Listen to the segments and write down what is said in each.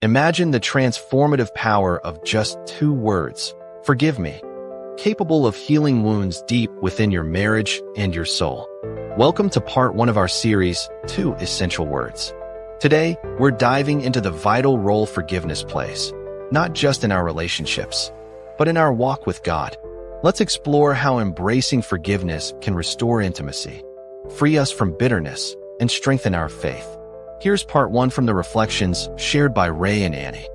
Imagine the transformative power of just 2 words, forgive me, capable of healing wounds deep within your marriage and your soul. Welcome to part 1 of our series, 2 Essential Words. Today, we're diving into the vital role forgiveness plays, not just in our relationships, but in our walk with God. Let's explore how embracing forgiveness can restore intimacy, free us from bitterness, and strengthen our faith. Here's part 1 from the reflections shared by Rey and Annie.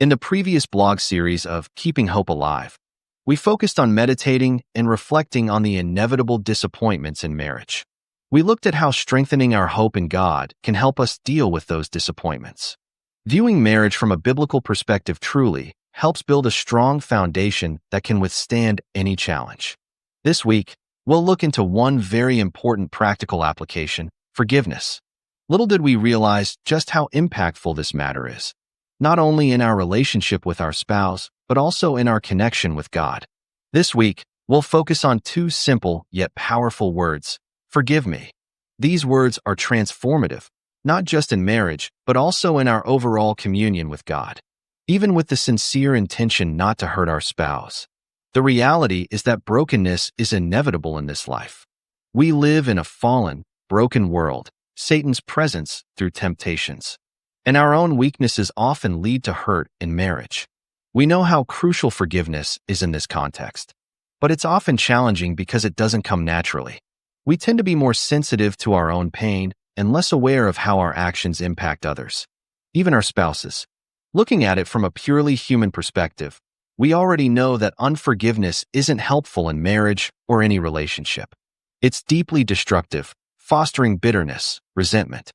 In the previous blog series of Keeping Hope Alive, we focused on meditating and reflecting on the inevitable disappointments in marriage. We looked at how strengthening our hope in God can help us deal with those disappointments. Viewing marriage from a biblical perspective truly helps build a strong foundation that can withstand any challenge. This week, we'll look into one very important practical application, forgiveness. Little did we realize just how impactful this matter is, not only in our relationship with our spouse, but also in our connection with God. This week, we'll focus on 2 simple yet powerful words, forgive me. These words are transformative, not just in marriage, but also in our overall communion with God. Even with the sincere intention not to hurt our spouse, the reality is that brokenness is inevitable in this life. We live in a fallen, broken world, Satan's presence through temptations, and our own weaknesses often lead to hurt in marriage. We know how crucial forgiveness is in this context, but it's often challenging because it doesn't come naturally. We tend to be more sensitive to our own pain and less aware of how our actions impact others, even our spouses. Looking at it from a purely human perspective, we already know that unforgiveness isn't helpful in marriage or any relationship. It's deeply destructive, fostering bitterness, resentment,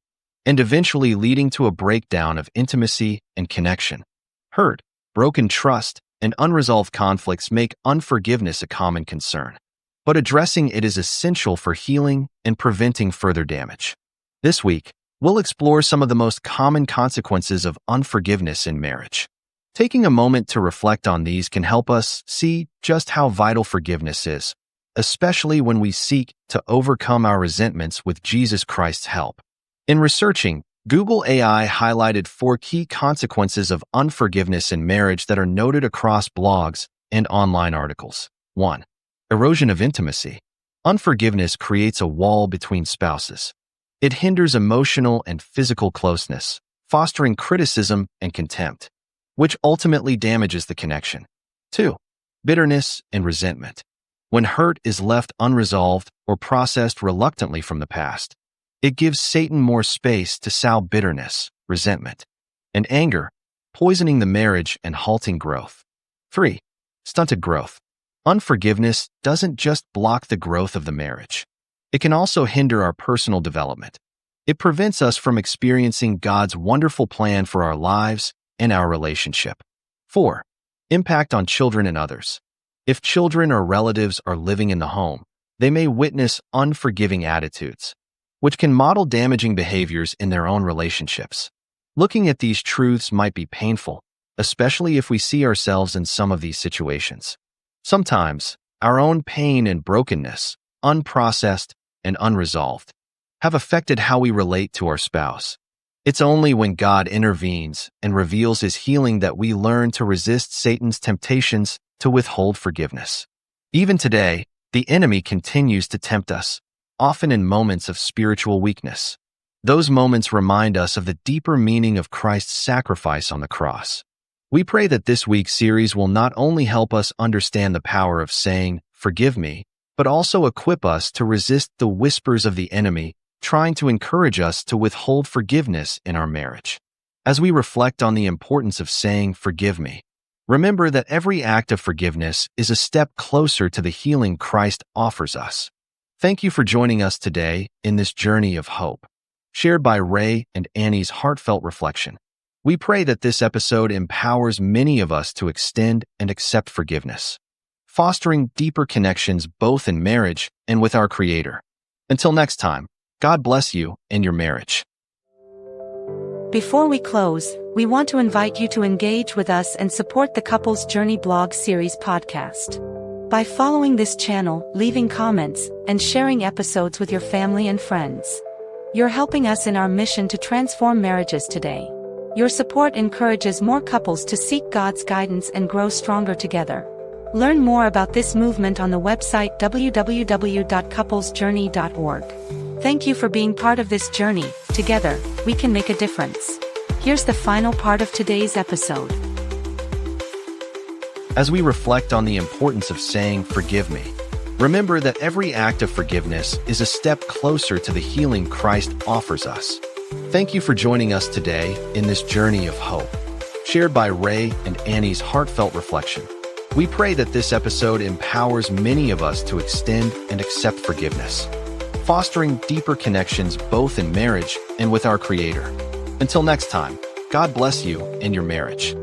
and eventually leading to a breakdown of intimacy and connection. Hurt, broken trust, and unresolved conflicts make unforgiveness a common concern. But addressing it is essential for healing and preventing further damage. This week, we'll explore some of the most common consequences of unforgiveness in marriage. Taking a moment to reflect on these can help us see just how vital forgiveness is, especially when we seek to overcome our resentments with Jesus Christ's help. In researching, Google AI highlighted 4 key consequences of unforgiveness in marriage that are noted across blogs and online articles. 1. Erosion of intimacy. Unforgiveness creates a wall between spouses. It hinders emotional and physical closeness, fostering criticism and contempt, which ultimately damages the connection. 2. Bitterness and resentment. When hurt is left unresolved or processed reluctantly from the past, it gives Satan more space to sow bitterness, resentment, and anger, poisoning the marriage and halting growth. 3. Stunted growth. Unforgiveness doesn't just block the growth of the marriage. It can also hinder our personal development. It prevents us from experiencing God's wonderful plan for our lives and our relationship. 4. Impact on children and others. If children or relatives are living in the home, they may witness unforgiving attitudes, which can model damaging behaviors in their own relationships. Looking at these truths might be painful, especially if we see ourselves in some of these situations. Sometimes, our own pain and brokenness, unprocessed and unresolved, have affected how we relate to our spouse. It's only when God intervenes and reveals His healing that we learn to resist Satan's temptations to withhold forgiveness. Even today, the enemy continues to tempt us, often in moments of spiritual weakness. Those moments remind us of the deeper meaning of Christ's sacrifice on the cross. We pray that this week's series will not only help us understand the power of saying, forgive me, but also equip us to resist the whispers of the enemy trying to encourage us to withhold forgiveness in our marriage. As we reflect on the importance of saying, forgive me, remember that every act of forgiveness is a step closer to the healing Christ offers us. Thank you for joining us today in this journey of hope, shared by Rey and Annie's heartfelt reflection. We pray that this episode empowers many of us to extend and accept forgiveness, fostering deeper connections both in marriage and with our Creator. Until next time, God bless you and your marriage. Before we close, we want to invite you to engage with us and support the Couples Journey blog series podcast. By following this channel, leaving comments, and sharing episodes with your family and friends, you're helping us in our mission to transform marriages today. Your support encourages more couples to seek God's guidance and grow stronger together. Learn more about this movement on the website www.couplesjourney.org. Thank you for being part of this journey. Together, we can make a difference. Here's the final part of today's episode. As we reflect on the importance of saying, "Forgive me," remember that every act of forgiveness is a step closer to the healing Christ offers us. Thank you for joining us today in this journey of hope, shared by Rey and Annie's heartfelt reflection. We pray that this episode empowers many of us to extend and accept forgiveness, fostering deeper connections both in marriage and with our Creator. Until next time, God bless you and your marriage.